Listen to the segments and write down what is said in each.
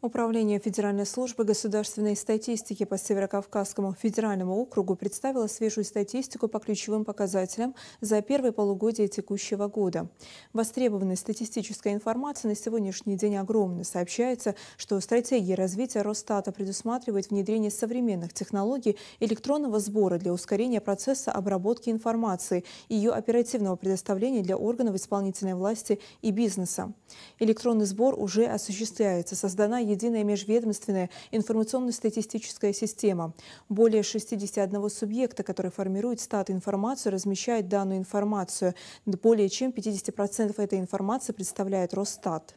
Управление Федеральной службы государственной статистики по Северокавказскому федеральному округу представило свежую статистику по ключевым показателям за первое полугодие текущего года. Востребованность статистической информации на сегодняшний день огромна. Сообщается, что стратегия развития Росстата предусматривает внедрение современных технологий электронного сбора для ускорения процесса обработки информации и ее оперативного предоставления для органов исполнительной власти и бизнеса. Электронный сбор уже осуществляется. Создана единая межведомственная информационно-статистическая система. Более 61 субъекта, который формирует стат-информацию, размещает данную информацию. Более чем 50% этой информации представляет Росстат.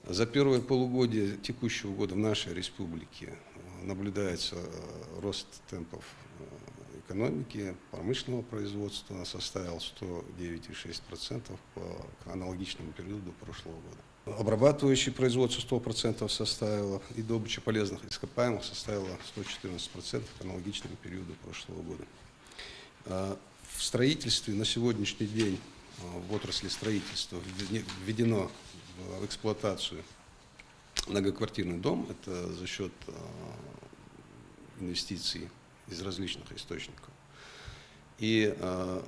За первое полугодие текущего года в нашей республике наблюдается рост темпов экономики, промышленного производства составил 109,6% по аналогичному периоду прошлого года. Обрабатывающее производство 100% составило, и добыча полезных ископаемых составила 114% к аналогичному периоду прошлого года. В строительстве на сегодняшний день в отрасли строительства введено в эксплуатацию многоквартирный дом. Это за счет инвестиций из различных источников. И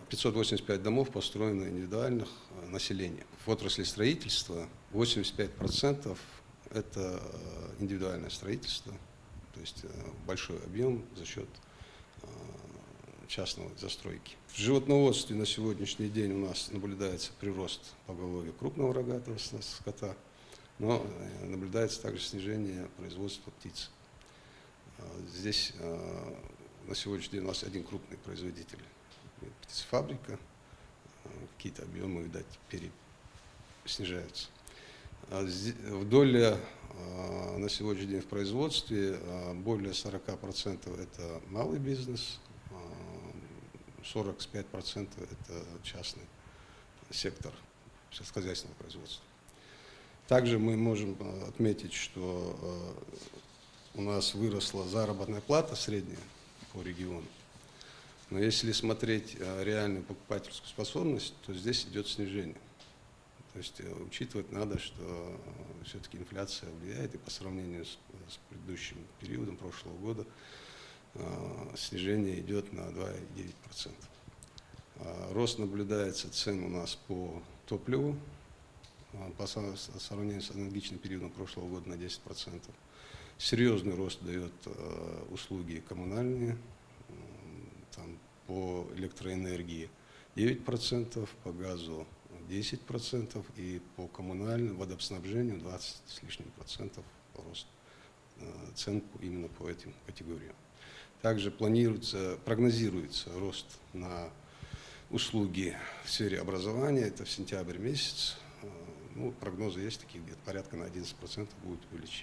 585 домов построено индивидуальных населения. В отрасли строительства 85% это индивидуальное строительство, то есть большой объем за счет частной застройки. В животноводстве на сегодняшний день у нас наблюдается прирост поголовья крупного рогатого скота, но наблюдается также снижение производства птиц. Здесь на сегодняшний день у нас один крупный производитель, птицефабрика, какие-то объемы, видать, снижаются. Доля на сегодняшний день в производстве более 40% это малый бизнес, 45% это частный сектор сельскохозяйственного производства. Также мы можем отметить, что у нас выросла заработная плата средняя по региону. Но если смотреть реальную покупательскую способность, то здесь идет снижение. То есть учитывать надо, что все-таки инфляция влияет, и по сравнению с предыдущим периодом прошлого года снижение идет на 2,9%. Рост наблюдается цен у нас по топливу по сравнению с аналогичным периодом прошлого года на 10%. Серьезный рост дает услуги коммунальные, там, по электроэнергии 9%, по газу 10% и по коммунальному водоснабжению 20 с лишним процентов рост цен именно по этим категориям. Также прогнозируется рост на услуги в сфере образования, это в сентябрь месяц. Ну, прогнозы есть такие, где-то порядка на 11% будет увеличение.